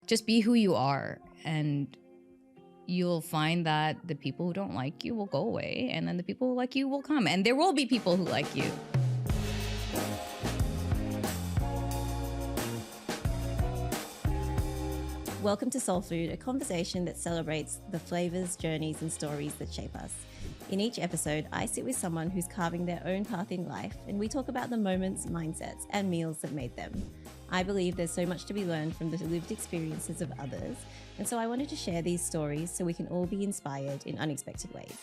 just be who you are, and you'll find that the people who don't like you will go away, and then the people who like you will come, and there will be people who like you. Welcome to Soul Food, a conversation that celebrates the flavors, journeys, and stories that shape us. In each episode, I sit with someone who's carving their own path in life, and we talk about the moments, mindsets, and meals that made them. I believe there's so much to be learned from the lived experiences of others, and so I wanted to share these stories so we can all be inspired in unexpected ways.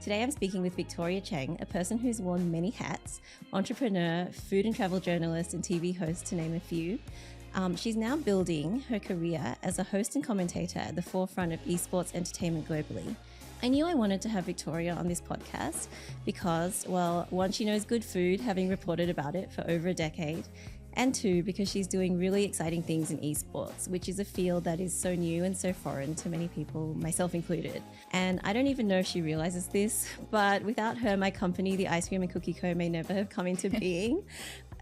Today I'm speaking with Victoria Cheng, a person who's worn many hats: entrepreneur, food and travel journalist, and TV host, to name a few. She's now building her career as a host and commentator at the forefront of esports entertainment globally. I knew I wanted to have Victoria on this podcast because, well, one, she knows good food, having reported about it for over a decade, and two, because she's doing really exciting things in esports, which is a field that is so new and so foreign to many people, myself included. And I don't even know if she realizes this, but without her, my company, the Ice Cream and Cookie Co., may never have come into being.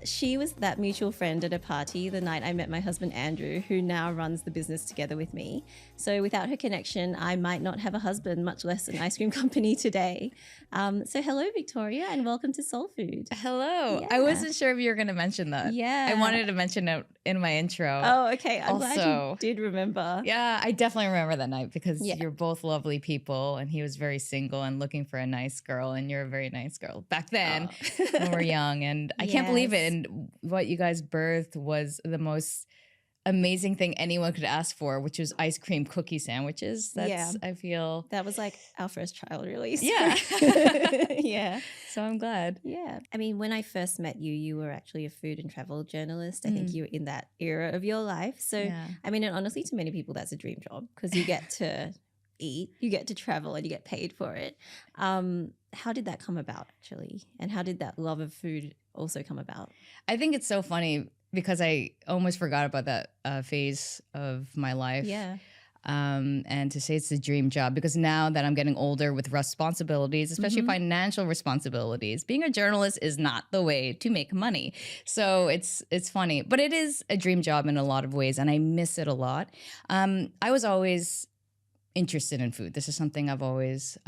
She was that mutual friend at a party the night I met my husband, Andrew, who now runs the business together with me. So without her connection, I might not have a husband, much less an ice cream company today. So hello, Victoria, and welcome to Soul Food. Hello. Yeah. I wasn't sure if you were going to mention that. Yeah. I wanted to mention it in my intro. Oh, okay. I'm glad you did remember. Yeah, I definitely remember that night because Yeah. you're both lovely people, and he was very single and looking for a nice girl, and you're a very nice girl back then when we were young. And I can't believe it. And what you guys birthed was the most amazing thing anyone could ask for, which was ice cream cookie sandwiches. That's, I feel, that was like our first child release. Yeah. Yeah. So I'm glad. Yeah. I mean, when I first met you, you were actually a food and travel journalist. I think you were in that era of your life. So, I mean, and honestly, to many people, that's a dream job because you get to eat, you get to travel, and you get paid for it. How did that come about, actually? And how did that love of food also come about? I think it's so funny because I almost forgot about that phase of my life. Yeah. And to say it's a dream job, because now that I'm getting older with responsibilities, especially financial responsibilities, being a journalist is not the way to make money. So it's funny, but it is a dream job in a lot of ways, and I miss it a lot. I was always interested in food. This is something I've always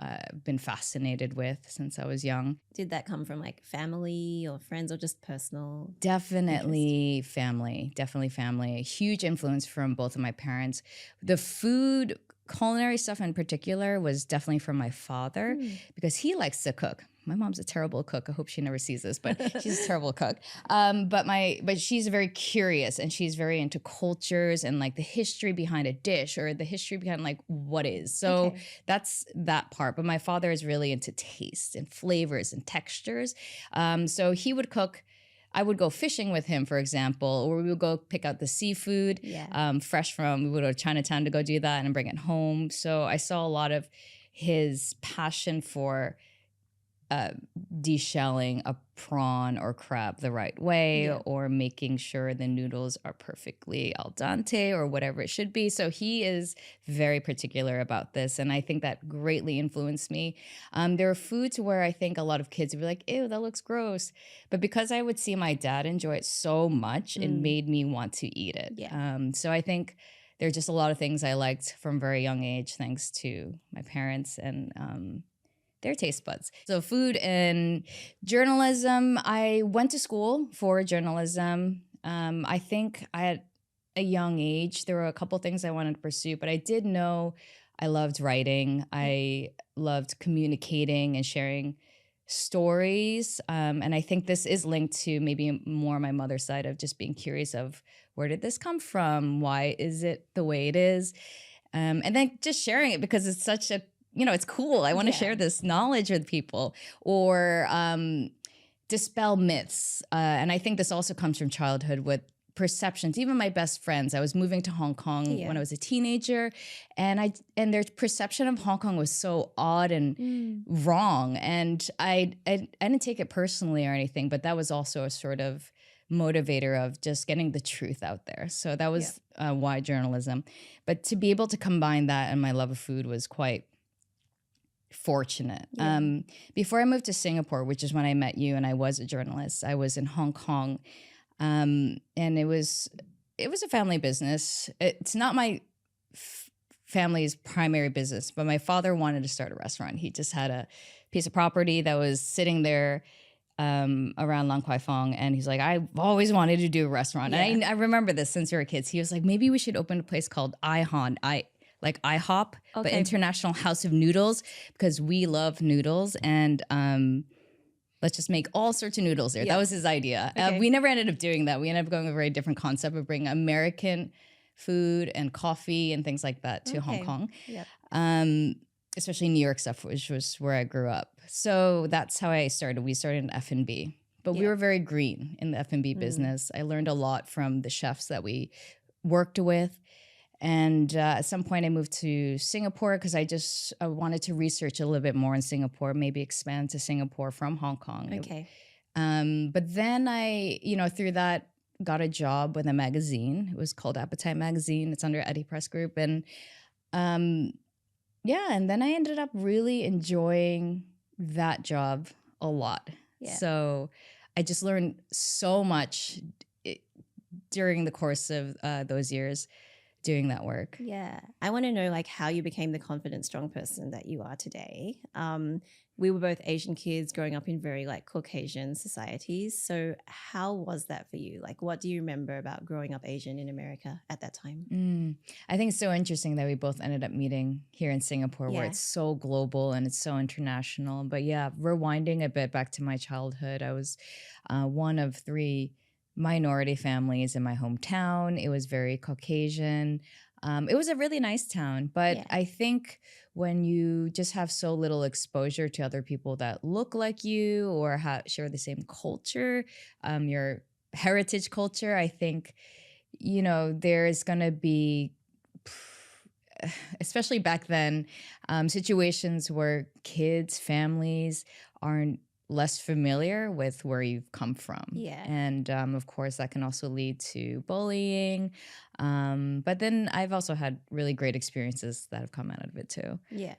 been fascinated with since I was young. Did that come from like family or friends or just personal? Definitely family. Definitely family. A huge influence from both of my parents. The food, culinary stuff in particular, was definitely from my father because he likes to cook. My mom's a terrible cook. I hope she never sees this, but she's a terrible cook. But she's very curious, and she's very into cultures and like the history behind a dish or the history behind like what is. So that's that part. But my father is really into taste and flavors and textures. So he would cook. I would go fishing with him, for example, or we would go pick out the seafood fresh from, we would go to Chinatown to go do that and bring it home. So I saw a lot of his passion for deshelling a prawn or crab the right way, or making sure the noodles are perfectly al dente or whatever it should be. So he is very particular about this, and I think that greatly influenced me. There are foods where I think a lot of kids would be like, ew, that looks gross. But because I would see my dad enjoy it so much, it made me want to eat it. So I think there are just a lot of things I liked from a very young age, thanks to my parents and their taste buds. So food and journalism, I went to school for journalism. I think at a young age, there were a couple things I wanted to pursue, but I did know I loved writing. I loved communicating and sharing stories. And I think this is linked to maybe more my mother's side of just being curious of where did this come from? Why is it the way it is? And then just sharing it because it's such a, it's cool. I want to share this knowledge with people, or dispel myths. And I think this also comes from childhood with perceptions. Even my best friends, I was moving to Hong Kong when I was a teenager, and their perception of Hong Kong was so odd and wrong. And I didn't take it personally or anything, but that was also a sort of motivator of just getting the truth out there. So that was why journalism. But to be able to combine that and my love of food was quite fortunate. Before I moved to Singapore, which is when I met you and I was a journalist, I was in Hong Kong. And it was it was a family business. It's not my family's primary business, but my father wanted to start a restaurant. He just had a piece of property that was sitting there around Lang Kwai Fong, and he's like, I've always wanted to do a restaurant. Yeah. And I remember this since we were kids. He was like, maybe we should open a place called IHON, like IHOP, but Okay. International House of Noodles, because we love noodles, and let's just make all sorts of noodles there. Yeah. That was his idea. Okay. We never ended up doing that. We ended up going with a very different concept of bringing American food and coffee and things like that to Hong Okay. Kong. Yep. Especially New York stuff, which was where I grew up. So that's how I started. We started in F&B, but we Yeah. were very green in the F&B business. I learned a lot from the chefs that we worked with. And at some point I moved to Singapore because I wanted to research a little bit more in Singapore, maybe expand to Singapore from Hong Kong. Okay. But then through that, got a job with a magazine. It was called Appetite Magazine. It's under Eddie Press Group. And and then I ended up really enjoying that job a lot. Yeah. So I just learned so much during the course of those years doing that work. Yeah. I want to know like how you became the confident, strong person that you are today. We were both Asian kids growing up in very like Caucasian societies. So how was that for you? Like, what do you remember about growing up Asian in America at that time? I think it's so interesting that we both ended up meeting here in Singapore, where Yeah. it's so global and it's so international. But yeah, rewinding a bit back to my childhood, I was one of 3 minority families in my hometown. It was very Caucasian. It was a really nice town, but Yeah. I think when you just have so little exposure to other people that look like you or share the same culture, your heritage culture, I think, there's going to be, especially back then, situations where kids, families aren't less familiar with where you've come from. Yeah. And of course, that can also lead to bullying. But then I've also had really great experiences that have come out of it too. Yeah.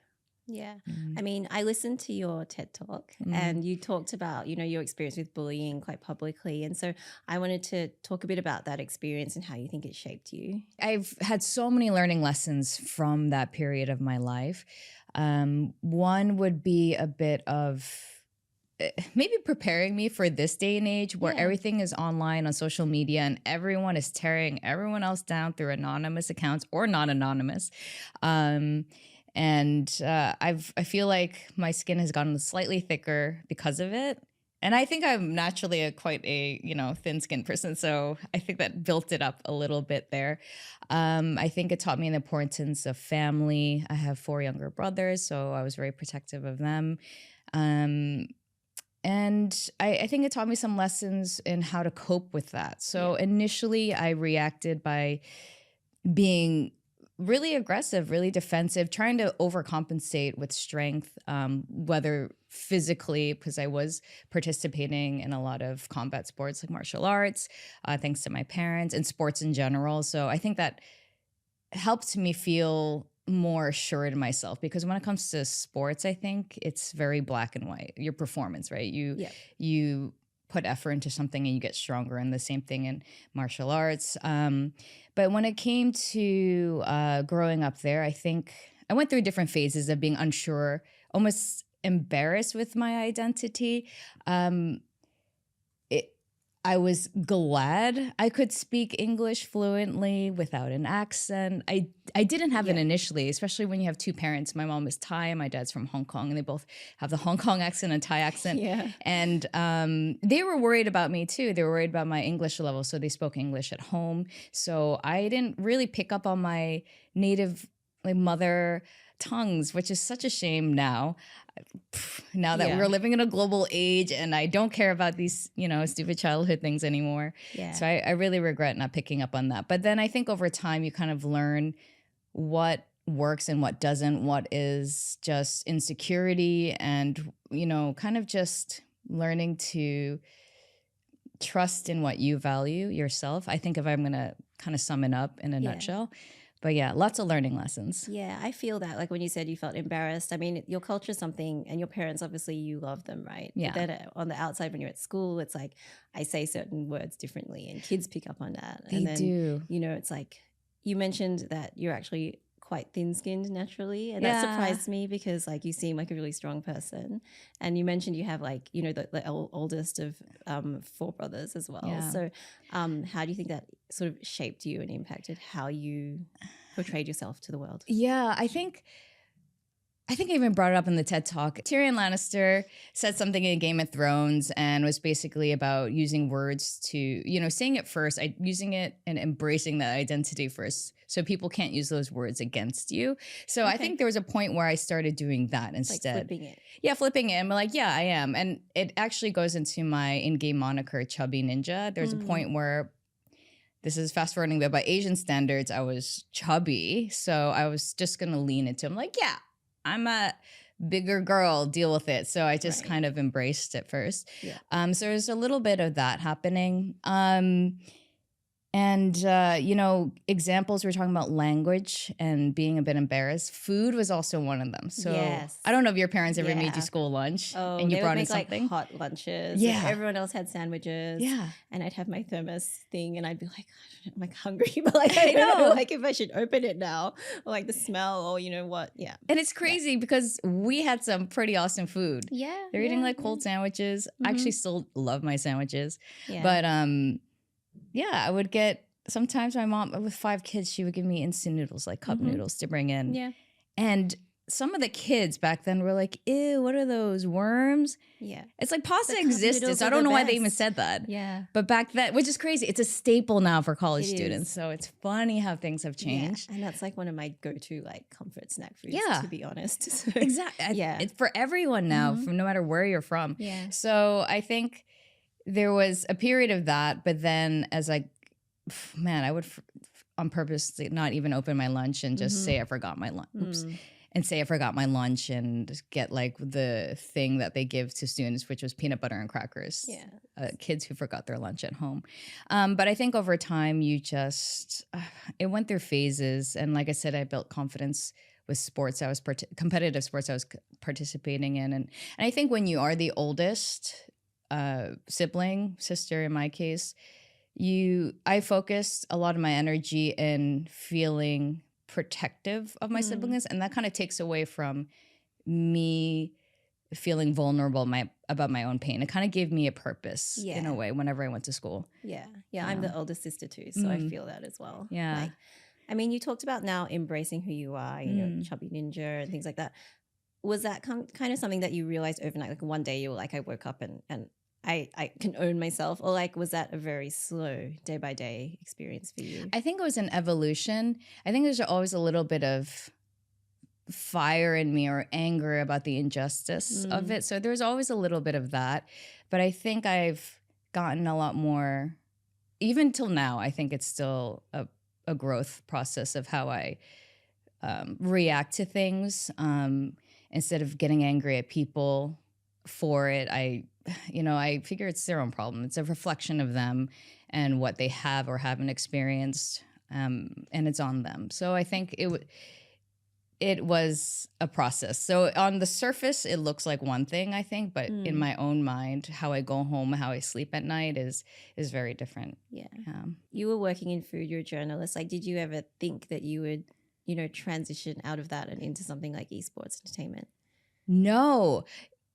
Yeah. I mean, I listened to your TED Talk and you talked about, your experience with bullying quite publicly. And so I wanted to talk a bit about that experience and how you think it shaped you. I've had so many learning lessons from that period of my life. One would be a bit of maybe preparing me for this day and age where everything is online on social media and everyone is tearing everyone else down through anonymous accounts or not anonymous. I feel like my skin has gotten slightly thicker because of it. And I think I'm naturally quite a thin-skinned person, so I think that built it up a little bit there. I think it taught me the importance of family. I have 4 younger brothers, so I was very protective of them. And I think it taught me some lessons in how to cope with that. So initially, I reacted by being really aggressive, really defensive, trying to overcompensate with strength, whether physically, because I was participating in a lot of combat sports like martial arts, thanks to my parents, and sports in general. So I think that helped me feel more assured in myself, because when it comes to sports, I think it's very black and white. Your performance, right? You put effort into something and you get stronger, and the same thing in martial arts. But when it came to growing up there, I think I went through different phases of being unsure, almost embarrassed with my identity. I was glad I could speak English fluently without an accent. I didn't have it initially, especially when you have 2 parents. My mom is Thai and my dad's from Hong Kong, and they both have the Hong Kong accent and Thai accent. Yeah. And they were worried about me too. They were worried about my English level, so they spoke English at home. So I didn't really pick up on my native mother tongues, which is such a shame now. Now that we're living in a global age, and I don't care about these, stupid childhood things anymore. Yeah. So I really regret not picking up on that. But then I think over time you kind of learn what works and what doesn't, what is just insecurity, and, kind of just learning to trust in what you value yourself. I think if I'm going to kind of sum it up in a nutshell. But yeah, lots of learning lessons. Yeah, I feel that. Like when you said you felt embarrassed, I mean, your culture is something, and your parents, obviously, you love them, right? Yeah. But then on the outside, when you're at school, it's like I say certain words differently, and kids pick up on that. They and then, do. You know, it's like you mentioned that you're actually quite thin-skinned naturally, and Yeah. that surprised me because like you seem like a really strong person, and you mentioned you have like, you know, the oldest of 4 brothers as well. Yeah. So how do you think that sort of shaped you and impacted how you portrayed yourself to the world? Yeah, I think I even brought it up in the TED Talk. Tyrion Lannister said something in Game of Thrones and was basically about using words to, you know, saying it first, using it and embracing that identity first, so people can't use those words against you. So I think there was a point where I started doing that instead. Like flipping it. Yeah, flipping it. I'm like, yeah, I am. And it actually goes into my in-game moniker, Chubby Ninja. There's a point where, this is fast forwarding, but by Asian standards, I was chubby. So I was just going to lean into it. I'm like, yeah, I'm a bigger girl, deal with it. So I just kind of embraced it first. Yeah. So there's a little bit of that happening. And, you know, examples, we're talking about language and being a bit embarrassed. Food was also one of them. So I don't know if your parents ever made you schoole lunch and you brought in something. Like hot lunches. Yeah. Everyone else had sandwiches. Yeah. And I'd have my thermos thing and I'd be like, I'm like hungry, but like, I don't know like if I should open it now, or like the smell, or you know what. Yeah. And it's crazy because we had some pretty awesome food. Yeah. They're eating like cold sandwiches. I actually still love my sandwiches. Yeah. But yeah, I would get, sometimes my mom, with 5 kids, she would give me instant noodles, like cup noodles to bring in. Yeah. And some of the kids back then were like, ew, what are those, worms? Yeah. It's like pasta existed, so I don't know why they even said that. Yeah. But back then, which is crazy, it's a staple now for college students. So it's funny how things have changed. Yeah. And that's like one of my go-to like comfort snack foods, to be honest. So, exactly. Yeah. It's for everyone now, from no matter where you're from. Yeah. So I think there was a period of that, but then as I would on purpose not even open my lunch and just say I forgot my lunch. And say I forgot my lunch and get like the thing that they give to students, which was peanut butter and crackers. Yeah. Kids who forgot their lunch at home. But I think over time you just, it went through phases. And like I said, I built confidence with sports. I was competitive sports I was participating in. And I think when you are the oldest sibling, sister in my case, I focused a lot of my energy in feeling protective of my siblings, and that kind of takes away from me feeling vulnerable about my own pain. It kind of gave me a purpose in a way whenever I went to school. Yeah. I'm the oldest sister too, so I feel that as well. Yeah. Like, I mean, you talked about now embracing who you are, you know, chubby ninja and things like that. Was that kind of something that you realized overnight? Like one day you were like, I woke up and I can own myself, or like was that a very slow day by day experience for you? I think it was an evolution. I think there's always a little bit of fire in me or anger about the injustice of it. So there's always a little bit of that. But I think I've gotten a lot more, even till now, I think it's still a growth process of how I react to things. Instead of getting angry at people for it, I figure it's their own problem. It's a reflection of them and what they have or haven't experienced, and it's on them. So I think it was a process. So on the surface, it looks like one thing, I think, but in my own mind, how I go home, how I sleep at night is very different. Yeah. You were working in food, you're a journalist. Like, did you ever think that you would, transition out of that and into something like esports entertainment? No.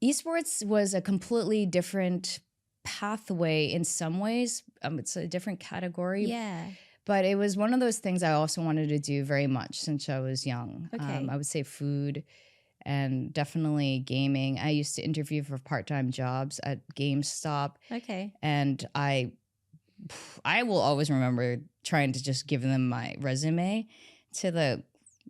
Esports was a completely different pathway in some ways. It's a different category. Yeah. But it was one of those things I also wanted to do very much since I was young. Okay. I would say food and definitely gaming. I used to interview for part-time jobs at GameStop. Okay. And I will always remember trying to just give them my resume to the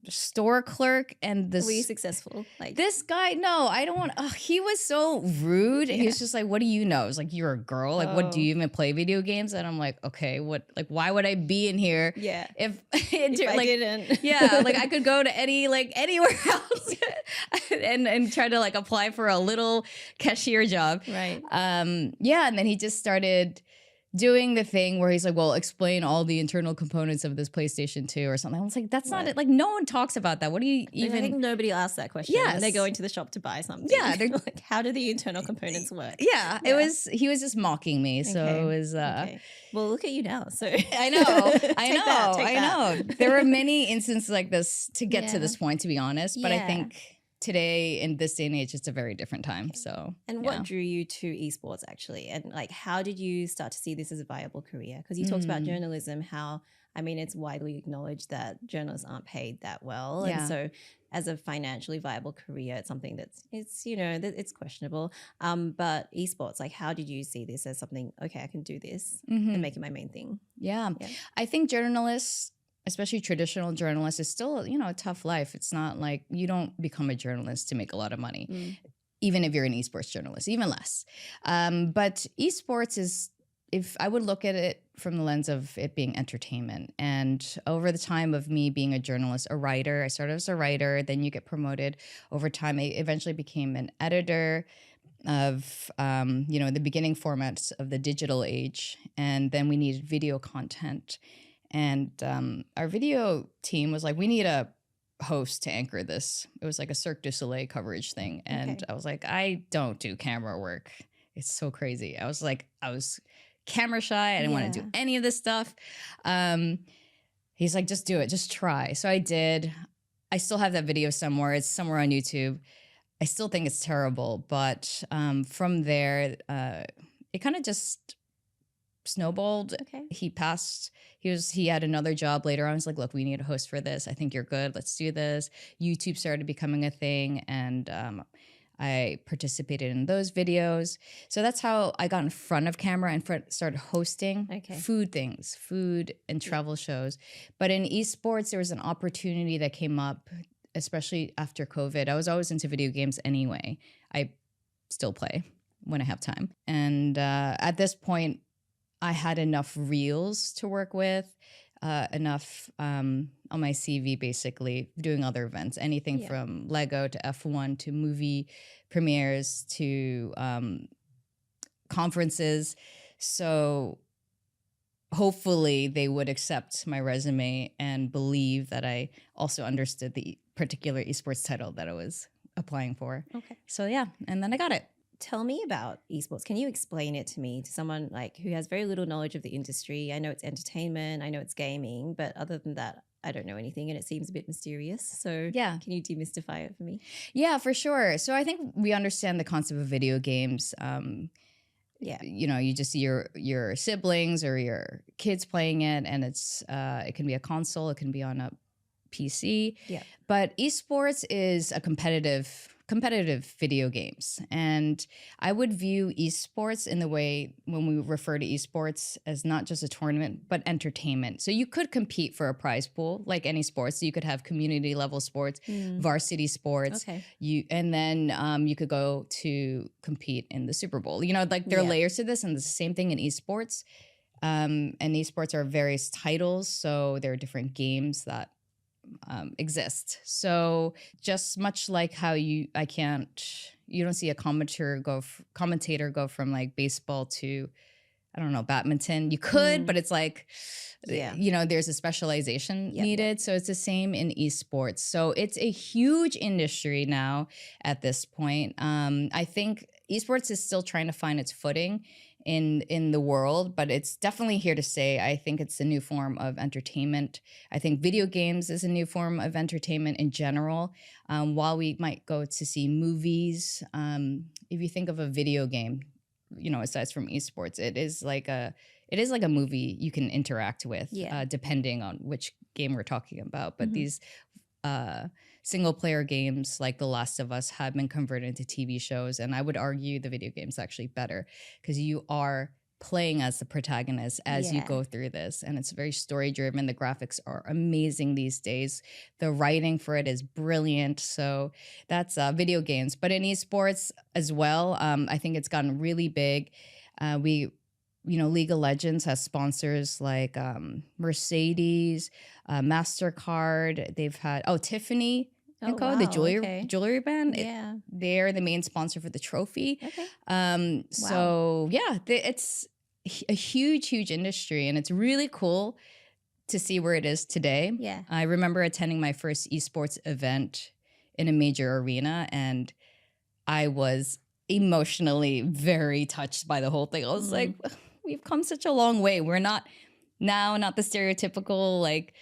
store clerk, and this. Were you successful? Like this guy? No, I don't want. He was so rude. Yeah. He was just like, "What do you know?" It's like, "You're a girl. Like, what do you even play video games?" And I'm like, "Okay, what? Like, why would I be in here? Yeah, if I didn't. Yeah, like I could go to anywhere else and try to like apply for a little cashier job. Right. Yeah, and then he just started doing the thing where he's like, well, explain all the internal components of this PlayStation 2 or something. I was like, that's not Right. it. Like, no one talks about that. What do you I think even? nobody asks that question when they're Yes. going to the shop to buy something. Yeah, they're like, how do the internal components work? Yeah, it was. He was just mocking me. So Okay. it was. Okay. Well, look at you now. So I know, I know. There were many instances like this to get to Yeah. this point, to be honest. But I Yeah. think today, in this day and age, it's a very different time. So, And yeah. what drew you to esports actually? And like, how did you start to see this as a viable career? Because you talked about journalism, how, I mean, it's widely acknowledged that journalists aren't paid that well. Yeah. And so as a financially viable career, it's something it's, you know, it's questionable. But esports, like, how did you see this as something, okay, I can do this and make it my main thing? Yeah. I think journalists, especially traditional journalists, is still, you know, a tough life. It's not like you don't become a journalist to make a lot of money, even if you're an esports journalist, even less. But esports is, if I would look at it from the lens of it being entertainment. And over the time of me being a journalist, a writer, I started as a writer, then you get promoted over time. I eventually became an editor of, you know, the beginning formats of the digital age. And then we needed video content. And our video team was like, we need a host to anchor this. It was like a Cirque du Soleil coverage thing. And I was like, I don't do camera work. It's so crazy. I was camera shy. I didn't want to do any of this stuff. He's like, just do it. Just try. So I did. I still have that video somewhere. It's somewhere on YouTube. I still think it's terrible. But from there, it kind of just snowballed. Okay. He passed. He had another job later on. I was like, look, we need a host for this. I think you're good. Let's do this. YouTube started becoming a thing, and I participated in those videos. So that's how I got in front of camera and started hosting food and travel shows. But in esports, there was an opportunity that came up, especially after COVID. I was always into video games anyway. I still play when I have time. And at this point, I had enough reels to work with, enough on my CV, basically, doing other events, anything from Lego to F1 to movie premieres to conferences. So hopefully they would accept my resume and believe that I also understood the particular esports title that I was applying for. Okay. So yeah, and then I got it. Tell me about esports. Can you explain it to me, to someone like who has very little knowledge of the industry? I know it's entertainment, I know it's gaming, but other than that, I don't know anything and it seems a bit mysterious. So yeah, can you demystify it for me? Yeah, for sure. So I think we understand the concept of video games. You know, you just see your siblings or your kids playing it, and it's it can be a console, it can be on a PC. Yeah. But esports is a competitive video games. And I would view esports in the way when we refer to esports as not just a tournament, but entertainment. So you could compete for a prize pool like any sports. You could have community level sports, varsity sports. Okay. And then you could go to compete in the Super Bowl. You know, like there are layers to this, and the same thing in esports. And esports are various titles. So there are different games that exist. So just much like how you don't see a commentator go from like baseball to, I don't know, badminton. You could, but it's like, you know, there's a specialization needed. So it's the same in esports. So it's a huge industry now at this point. I think esports is still trying to find its footing in the world, but it's definitely here to stay. I think it's a new form of entertainment. I think video games is a new form of entertainment in general. While we might go to see movies, if you think of a video game, you know, aside from esports, it is like a movie you can interact with, depending on which game we're talking about. But these single player games like The Last of Us have been converted into TV shows. And I would argue the video game's actually better because you are playing as the protagonist as you go through this. And it's very story driven. The graphics are amazing these days. The writing for it is brilliant. So that's video games. But in esports as well, I think it's gotten really big. You know, League of Legends has sponsors like Mercedes, MasterCard. They've had Tiffany & Co, the jewelry brand. They're the main sponsor for the trophy. Okay. So yeah, it's a huge, huge industry, and it's really cool to see where it is today. Yeah. I remember attending my first esports event in a major arena, and I was emotionally very touched by the whole thing. I was like, we've come such a long way. We're not the stereotypical, like,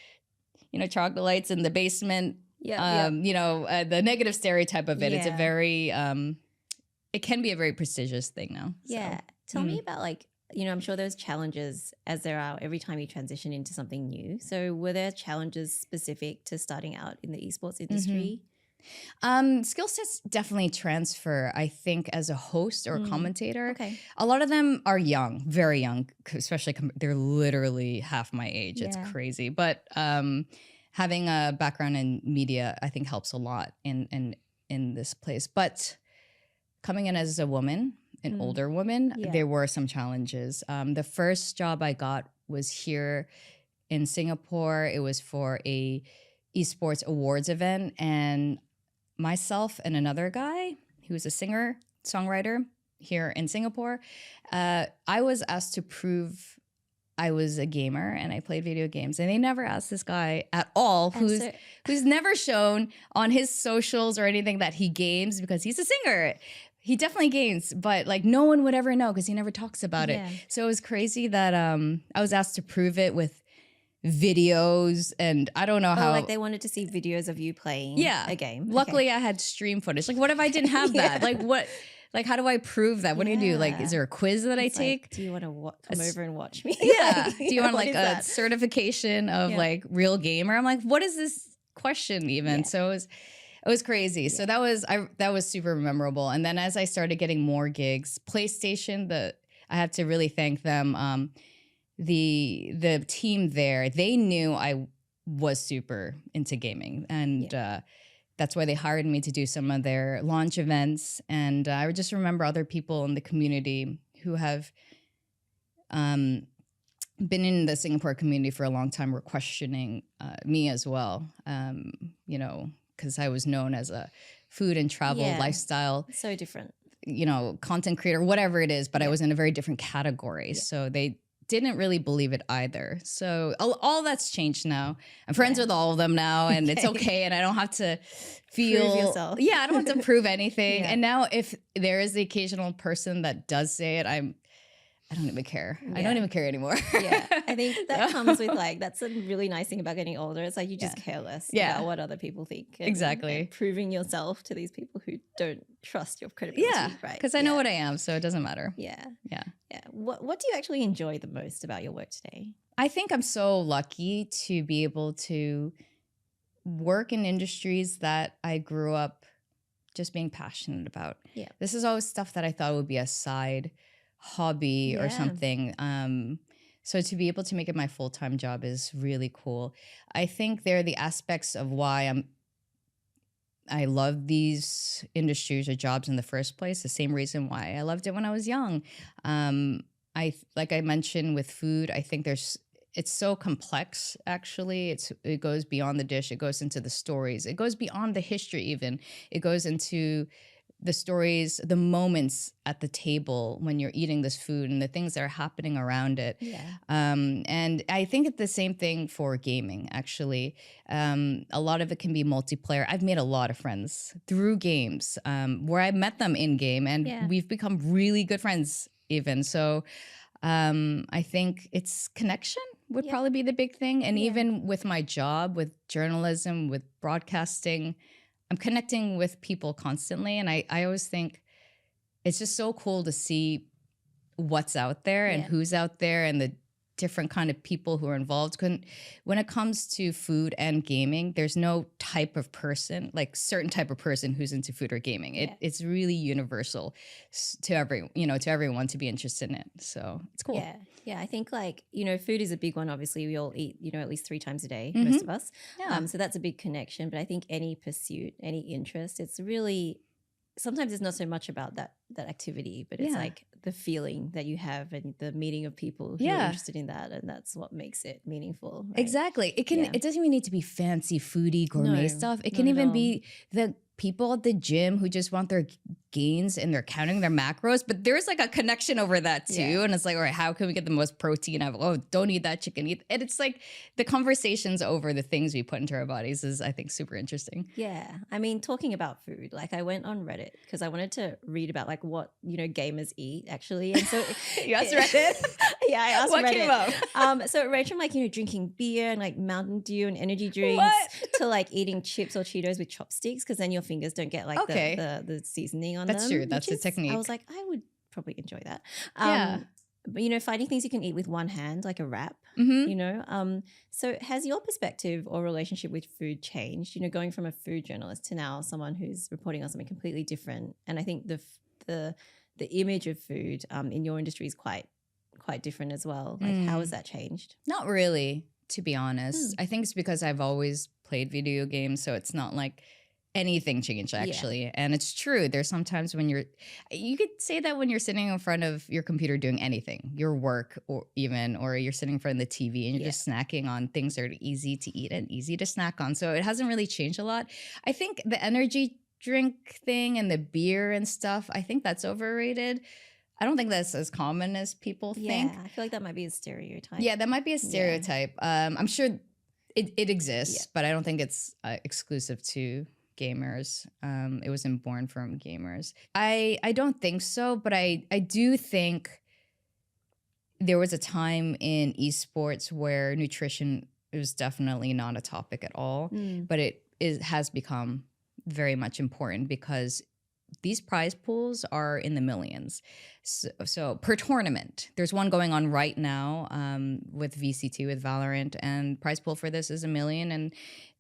troglodytes in the basement. The negative stereotype of it. It's a very, it can be a very prestigious thing now. Yeah. So. Tell me about, like, I'm sure there's challenges, as there are every time you transition into something new. So were there challenges specific to starting out in the esports industry? Skill sets definitely transfer, I think, as a host or commentator. Okay. A lot of them are young, very young, especially they're literally half my age. It's crazy. But having a background in media, I think, helps a lot in this place. But coming in as a woman, an older woman, there were some challenges. The first job I got was here in Singapore. It was for a esports awards event, and myself and another guy who was a singer songwriter here in Singapore, I was asked to prove I was a gamer and I played video games, and they never asked this guy at all, who's never shown on his socials or anything that he games, because he's a singer. He definitely games, but like no one would ever know because he never talks about it. So it was crazy that I was asked to prove it with videos, and I don't know how. Like they wanted to see videos of you playing a game. Luckily, I had stream footage. Like, what if I didn't have that? Like, what? Like, how do I prove that? What do you do? Like, is there a quiz that I take? Like, do you want to come over and watch me? Yeah. Do you want like a certification of like real gamer? I'm like, what is this question even? So it was crazy. So that was super memorable. And then as I started getting more gigs, PlayStation, I have to really thank them. The team there, they knew I was super into gaming, and that's why they hired me to do some of their launch events. And I just remember other people in the community who have been in the Singapore community for a long time were questioning me as well, because I was known as a food and travel lifestyle. So different. Content creator, whatever it is, but I was in a very different category. So they didn't really believe it either. So all that's changed now. I'm friends with all of them now, and it's okay. And I don't have to feel prove yourself. I don't have to prove anything. And now if there is the occasional person that does say it, I don't even care. I don't even care anymore. I think that comes with that's a really nice thing about getting older. It's like you just care less about what other people think. And proving yourself to these people who don't trust your credibility. Right. Because I know what I am, so it doesn't matter. Yeah. What do you actually enjoy the most about your work today? I think I'm so lucky to be able to work in industries that I grew up just being passionate about. This is always stuff that I thought would be a side hobby or something. So to be able to make it my full-time job is really cool. I think there are the aspects of why I love these industries or jobs in the first place. The same reason why I loved it when I was young. Like I mentioned with food, I think it's so complex. Actually, it goes beyond the dish. It goes into the stories. It goes beyond the history. Even it goes into the stories, the moments at the table when you're eating this food and the things that are happening around it. And I think it's the same thing for gaming, actually. A lot of it can be multiplayer. I've made a lot of friends through games where I met them in game, and we've become really good friends even. So I think it's connection would probably be the big thing. And even with my job, with journalism, with broadcasting, I'm connecting with people constantly. And I always think it's just so cool to see what's out there and who's out there and the different kind of people who are involved. When it comes to food and gaming, there's no type of person, like certain type of person who's into food or gaming. It's really universal to everyone to be interested in it. So it's cool. Yeah, I think food is a big one. Obviously, we all eat, at least 3 times a day, most of us. So that's a big connection. But I think any pursuit, any interest, it's really, sometimes it's not so much about that activity, but it's like the feeling that you have and the meeting of people who are interested in that, and that's what makes it meaningful. Right? Exactly. It doesn't even need to be fancy foodie gourmet stuff. It can even be the people at the gym who just want their gains and they're counting their macros, but there's like a connection over that too. Yeah. And it's like, all right, how can we get the most protein out of, oh, don't eat that chicken. And it's like the conversations over the things we put into our bodies is, I think, super interesting. Yeah. I mean, talking about food, like I went on Reddit because I wanted to read about like what, gamers eat actually. And so You asked Reddit? yeah, I asked What Reddit. came up? So it ranged from like, drinking beer and like Mountain Dew and energy drinks to like eating chips or Cheetos with chopsticks because then your fingers don't get like the seasoning on That's them. true. That's a technique. I was like, I would probably enjoy that. Yeah. But finding things you can eat with one hand, like a wrap, So has your perspective or relationship with food changed, going from a food journalist to now someone who's reporting on something completely different? And I think the image of food in your industry is quite different as well. Like how has that changed? Not really, to be honest. I think it's because I've always played video games, so it's not like anything changed actually. Yeah. And it's true. There's sometimes when you could say that when you're sitting in front of your computer doing anything, your work or you're sitting in front of the TV and you're just snacking on things that are easy to eat and easy to snack on. So it hasn't really changed a lot. I think the energy drink thing and the beer and stuff, I think that's overrated. I don't think that's as common as people think. Yeah, I feel like that might be a stereotype. Yeah, that might be a stereotype. Yeah. I'm sure it exists, but I don't think it's exclusive to gamers. It wasn't born from gamers. I don't think so, but I do think there was a time in esports where nutrition was definitely not a topic at all, but it has become very much important because these prize pools are in the millions. So per tournament, there's one going on right now with VCT, with Valorant, and prize pool for this is $1 million. And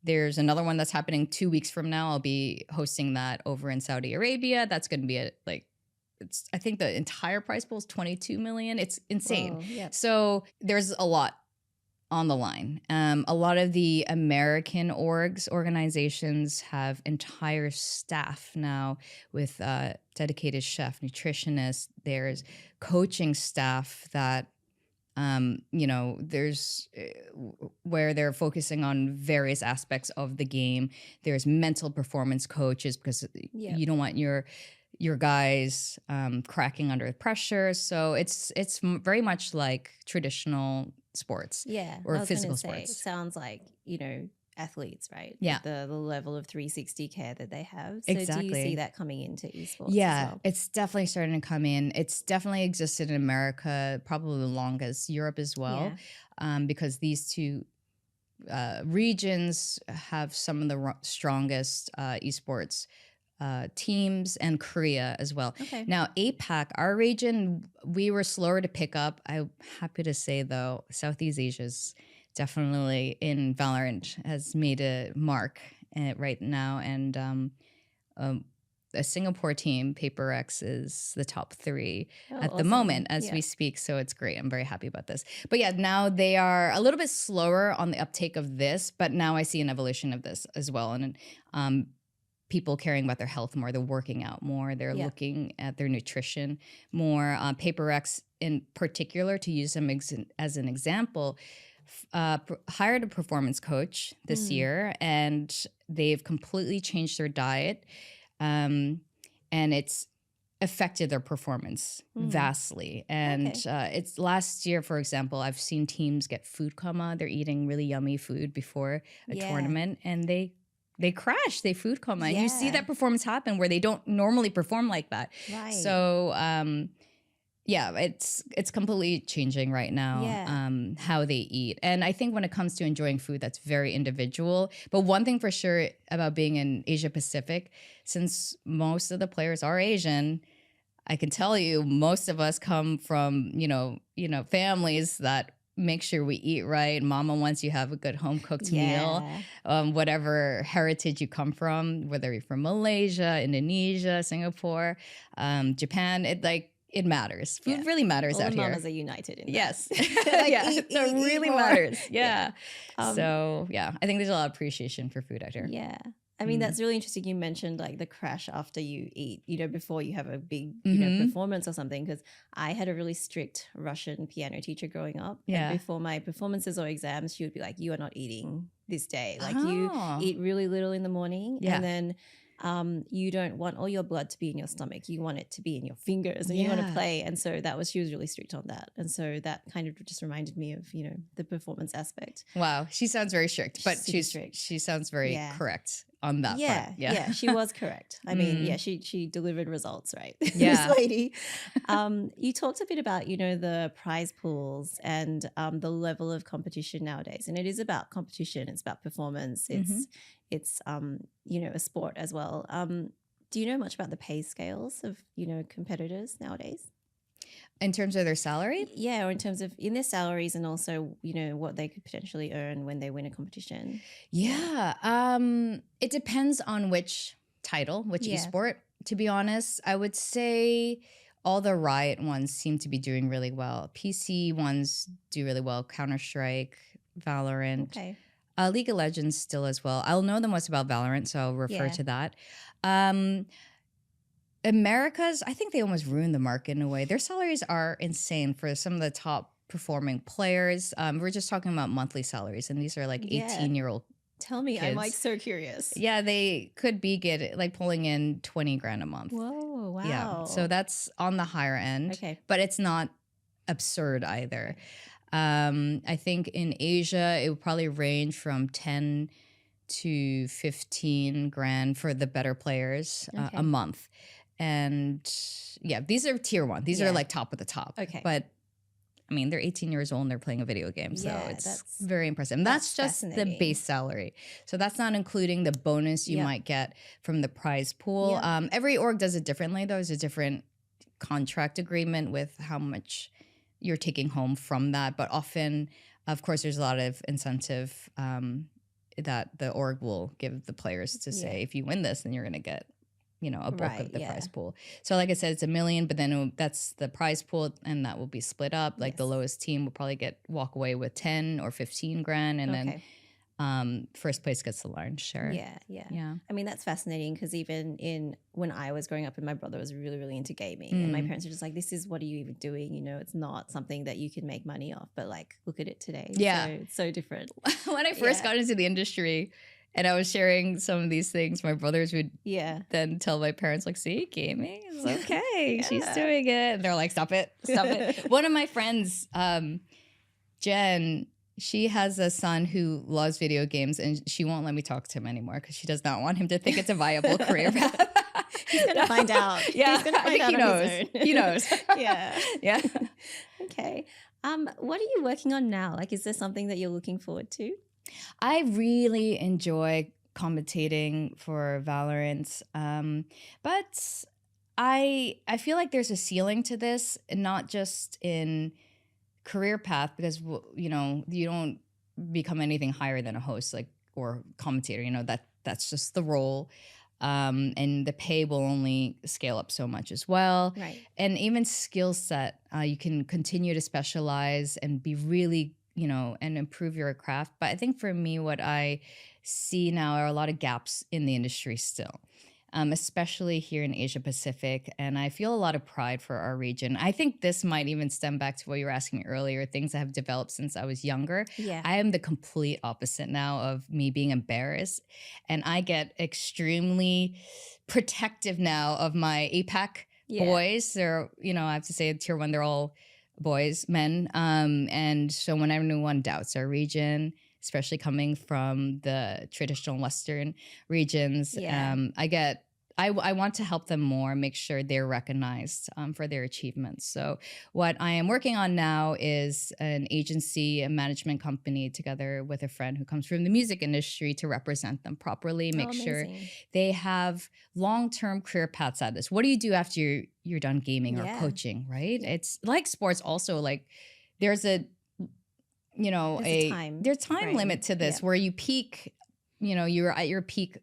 there's another one that's happening 2 weeks from now. I'll be hosting that over in Saudi Arabia. That's going to be I think the entire prize pool is 22 million. It's insane. Whoa, yep. So there's a lot on the line. A lot of the American organizations have entire staff now with dedicated chef, nutritionists. There's coaching staff that, there's where they're focusing on various aspects of the game. There's mental performance coaches because you don't want your guys cracking under pressure. So it's very much like traditional sports, or physical sports. It sounds like athletes, right? Yeah, the level of 360 care that they have. So exactly. Do you see that coming into esports? Yeah, as well? It's definitely starting to come in. It's definitely existed in America, probably the longest. Europe as well, because these two regions have some of the strongest esports teams, and Korea as well. Okay. Now, APAC, our region, we were slower to pick up. I'm happy to say, though, Southeast Asia's definitely in Valorant has made a mark right now. And a Singapore team, Paper X, is the top 3 at the moment as we speak. So it's great. I'm very happy about this. But yeah, now they are a little bit slower on the uptake of this, but now I see an evolution of this as well. And people caring about their health more, they're working out more, they're looking at their nutrition more. Paper X in particular, to use them as an example, hired a performance coach this year, and they've completely changed their diet, and it's affected their performance vastly. And it's last year, for example, I've seen teams get food coma. They're eating really yummy food before a tournament, and they crash, they food coma. And you see that performance happen where they don't normally perform like that. Right. So it's completely changing right now, how they eat. And I think when it comes to enjoying food, that's very individual. But one thing for sure about being in Asia Pacific, since most of the players are Asian, I can tell you most of us come from, families that make sure we eat right. Mama wants you have a good home cooked meal, whatever heritage you come from, whether you're from Malaysia, Indonesia, Singapore, Japan, it matters. Food really matters all out the here. Mamas are united in that. Yes. It really matters. Yeah. I think there's a lot of appreciation for food out here. Yeah. I mean, that's really interesting. You mentioned the crash after you eat, before you have a big, performance or something. Because I had a really strict Russian piano teacher growing up. Yeah. And before my performances or exams, she would be like, you are not eating this day. You eat really little in the morning. Yeah. And then You don't want all your blood to be in your stomach. You want it to be in your fingers and you want to play. And so she was really strict on that. And so that kind of just reminded me of, the performance aspect. Wow. She sounds very strict, but strict. she sounds very correct on that part. Yeah, she was correct. I mean, she delivered results, right? Yeah. This lady. You talked a bit about, the prize pools and the level of competition nowadays. And it is about competition. It's about performance. It's a sport as well. Do you know much about the pay scales of, competitors nowadays? In terms of their salary? Yeah, or in terms of in their salaries and also, what they could potentially earn when they win a competition. Yeah. It depends on which title, which esport, to be honest. I would say all the Riot ones seem to be doing really well. PC ones do really well. Counter-Strike, Valorant. Okay. League of Legends still as well. I'll know the most about Valorant, so I'll refer to that. America's, I think they almost ruined the market in a way. Their salaries are insane for some of the top performing players. We're just talking about monthly salaries, and these are like 18-year-old Tell me, kids. I'm like so curious. Yeah, they could be pulling in 20 grand a month. Whoa, wow. Yeah, so that's on the higher end. Okay. But it's not absurd either. I think in Asia, it would probably range from 10 to 15 grand for the better players a month. And yeah, these are tier one. These are like top of the top. Okay. But I mean, they're 18 years old and they're playing a video game. So it's very impressive. And that's just the base salary. So that's not including the bonus you might get from the prize pool. Every org does it differently, though. There's a different contract agreement with how much you're taking home from that. But often, of course, there's a lot of incentive that the org will give the players to say, if you win this, then you're going to get, a bulk of the prize pool. So like I said, it's $1 million, but then that's the prize pool and that will be split up. Like the lowest team will probably walk away with 10 or 15 grand. And then first place gets the lion's share. Yeah. I mean, that's fascinating because even when I was growing up and my brother was really, really into gaming and my parents were just like, this is, what are you even doing? It's not something that you can make money off, but like, look at it today. Yeah. So it's so different. When I first got into the industry and I was sharing some of these things, my brothers would then tell my parents, like, see, gaming is okay. She's doing it. And they're like, stop it. One of my friends, Jen, she has a son who loves video games and she won't let me talk to him anymore because she does not want him to think it's a viable career path. He's going to find out. Yeah, he's going to find out he knows. He knows. Yeah. Okay. What are you working on now? Like, is there something that you're looking forward to? I really enjoy commentating for Valorant, but I feel like there's a ceiling to this, and not just in career path, because you don't become anything higher than a host, or commentator. That's just the role, and the pay will only scale up so much as well. Right. And even skill set, you can continue to specialize and be really and improve your craft. But I think for me, what I see now are a lot of gaps in the industry still, especially here in Asia Pacific. And I feel a lot of pride for our region. I think this might even stem back to what you were asking me earlier, things that have developed since I was younger. Yeah. I am the complete opposite now of me being embarrassed. And I get extremely protective now of my APAC boys. They're, I have to say tier one, they're all boys, men. And so when anyone doubts our region, especially coming from the traditional Western regions, I want to help them more, make sure they're recognized for their achievements. So what I am working on now is an agency, a management company, together with a friend who comes from the music industry, to represent them properly, make sure they have long-term career paths at this. What do you do after you're done gaming or coaching, right? It's like sports also, like there's a time limit to this where you peak, you're at your peak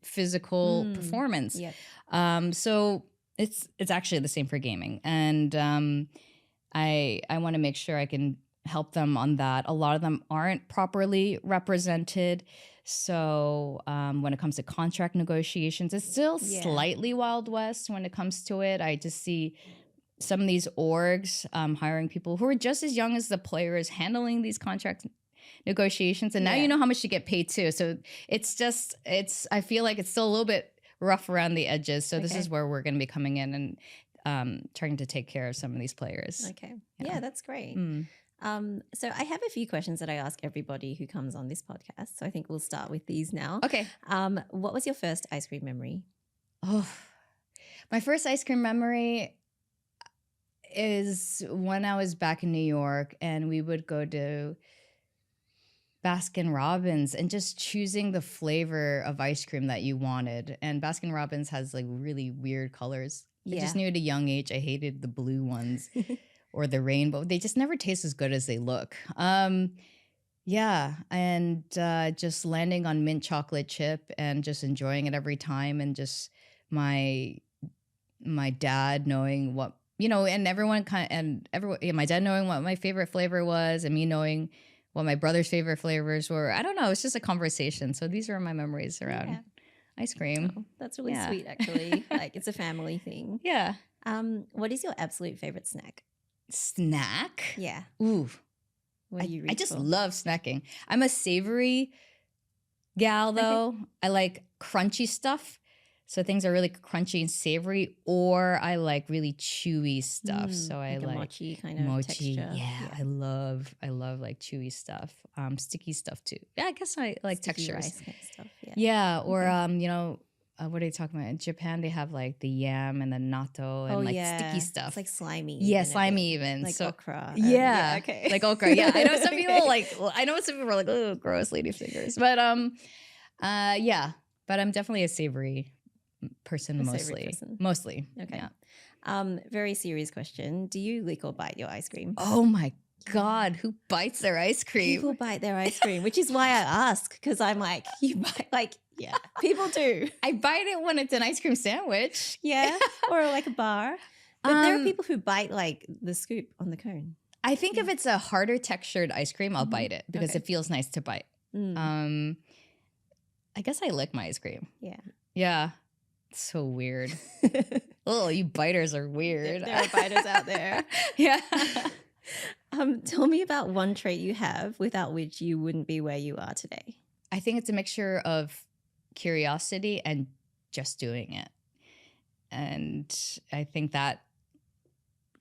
physical performance. So it's actually the same for gaming. And I want to make sure I can help them on that. A lot of them aren't properly represented. So when it comes to contract negotiations, it's still slightly Wild West when it comes to it. I just see some of these orgs hiring people who are just as young as the players, handling these contract negotiations, and now you know how much you get paid too. So I feel like it's still a little bit rough around the edges. So this Okay. is where we're going to be coming in and trying to take care of some of these players. Okay. Yeah, that's great. Mm. So I have a few questions that I ask everybody who comes on this podcast. So I think we'll start with these now. Okay. What was your first ice cream memory? Oh, my first ice cream memory is when I was back in New York and we would go to Baskin Robbins and just choosing the flavor of ice cream that you wanted. And Baskin Robbins has like really weird colors. I just knew at a young age I hated the blue ones or the rainbow. They just never taste as good as they look. Yeah, and just landing on mint chocolate chip and just enjoying it every time, and just my dad knowing what, and everyone my dad knowing what my favorite flavor was, and me knowing what my brother's favorite flavors were. I don't know. It's just a conversation. So these are my memories around ice cream. Oh, that's really sweet, actually. Like, it's a family thing. Yeah. What is your absolute favorite snack? Snack? Yeah. Ooh. What do you reach I just for? love snacking. I'm a savory gal, though. Okay. I like crunchy stuff. So things are really crunchy and savory, or I like really chewy stuff. So I like a like mochi kind of mochi. texture. Yeah, I love like chewy stuff. Sticky stuff too. Yeah, I guess I like Sticky textures. rice kind of stuff. Yeah. Yeah, or Okay. what are you talking about? In Japan, they have like the yam and the natto and like sticky stuff. It's like slimy. Yeah, even a slimy bit. even. Like So okra. yeah, Okay. like okra. Yeah, I know some people Okay. I know some people are like, oh, gross lady fingers. But yeah. But I'm definitely a savory person A mostly. savory person. Mostly. Okay. Yeah. Very serious question. Do you lick or bite your ice cream? Oh my God, who bites their ice cream? People bite their ice cream, which is why I ask, because I'm like, you bite, like, yeah, people do. I bite it when it's an ice cream sandwich. Yeah, or like a bar. But there are people who bite like the scoop on the cone. I think if it's a harder textured ice cream, I'll bite it because it feels nice to bite. I guess I lick my ice cream. Yeah. Yeah. It's so weird. Oh, you biters are weird. There are biters out there. Yeah. Tell me about one trait you have without which you wouldn't be where you are today. I think it's a mixture of curiosity and just doing it. And I think that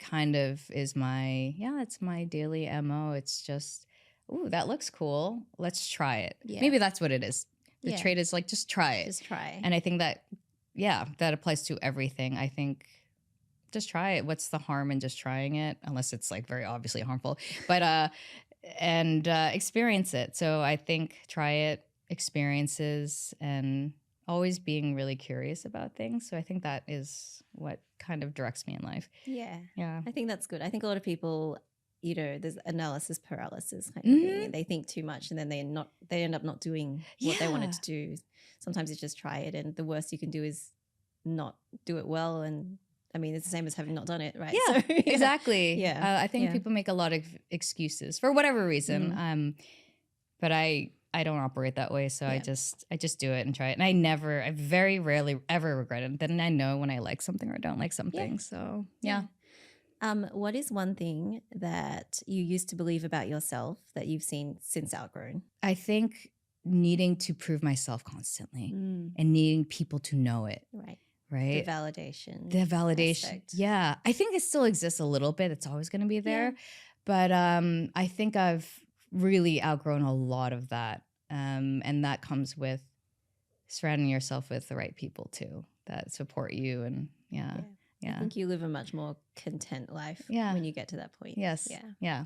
kind of is it's my daily MO. It's just, ooh, that looks cool. Let's try it. Yeah. Maybe that's what it is. The trait is like, just try it. Just try. And I think that, that applies to everything. I think just try it. What's the harm in just trying it? Unless it's like very obviously harmful. But experience it. So I think try it, experiences, and always being really curious about things. So I think that is what kind of directs me in life. Yeah. Yeah. I think that's good. I think a lot of people, there's analysis paralysis kind of thing. And they think too much and then they end up not doing what they wanted to do. Sometimes it's just try it, and the worst you can do is not do it well. And I mean, it's the same as having not done it, right? Yeah, so, exactly. Yeah. I think people make a lot of excuses for whatever reason. But I don't operate that way. So I just do it and try it. And I very rarely ever regret it. Then I know when I like something or don't like something. So yeah. What is one thing that you used to believe about yourself that you've seen since outgrown? I think needing to prove myself constantly and needing people to know it. Right. The validation. Aspect. Yeah. I think it still exists a little bit. It's always going to be there. But I think I've really outgrown a lot of that. And that comes with surrounding yourself with the right people too, that support you. And I think you live a much more content life when you get to that point. Yes. Yeah.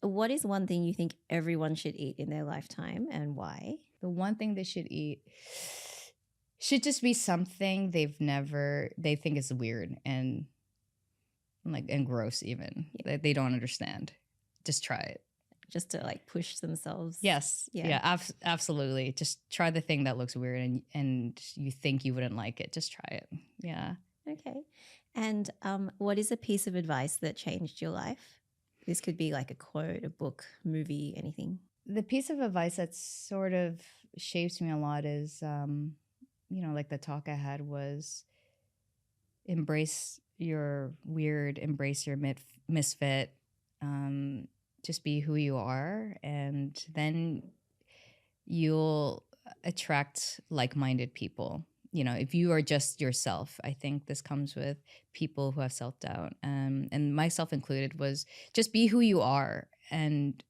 What is one thing you think everyone should eat in their lifetime, and why? The one thing they should eat should just be something they think is weird and gross even. That they don't understand. Just try it. Just to like push themselves. Yes. Yeah, absolutely. Just try the thing that looks weird and you think you wouldn't like it. Just try it. Yeah. Okay. And what is a piece of advice that changed your life? This could be like a quote, a book, movie, anything. The piece of advice that sort of shapes me a lot is, like the talk I had was embrace your weird, embrace your misfit, just be who you are, and then you'll attract like-minded people. You know, if you are just yourself, I think this comes with people who have self-doubt, and myself included, was just be who you are, and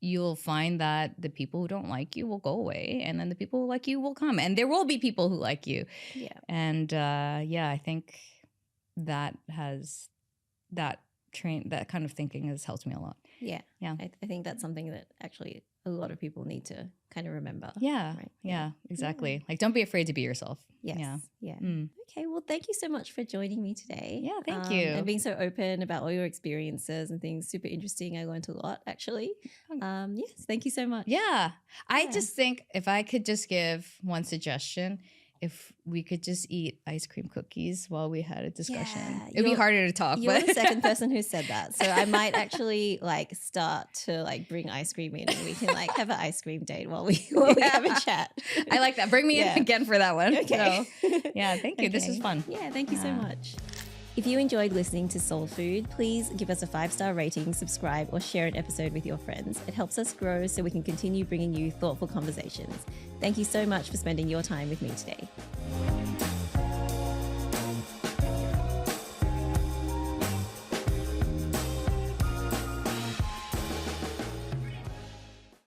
you'll find that the people who don't like you will go away, and then the people who like you will come, and there will be people who like you. Yeah. And yeah, I think that has that kind of thinking has helped me a lot. Yeah. Yeah. I think that's something that actually a lot of people need to kind of remember. Yeah. Right? Yeah, exactly. Like, don't be afraid to be yourself. Yes. Yeah. Yeah. Mm. Okay. Well, thank you so much for joining me today. Yeah, thank you. And being so open about all your experiences and things. Super interesting. I learned a lot, actually. Yes. Thank you so much. Yeah. I just think if I could just give one suggestion, if we could just eat ice cream cookies while we had a discussion. Yeah, It'd be harder to talk. You're But the second person who said that. So I might actually like start to like bring ice cream in, and we can like have an ice cream date while we have a chat. I like that. Bring me in again for that one. Okay. So, yeah, thank you. This was fun. Yeah, thank you so much. If you enjoyed listening to Soul Food, please give us a 5-star rating, subscribe, or share an episode with your friends. It helps us grow so we can continue bringing you thoughtful conversations. Thank you so much for spending your time with me today.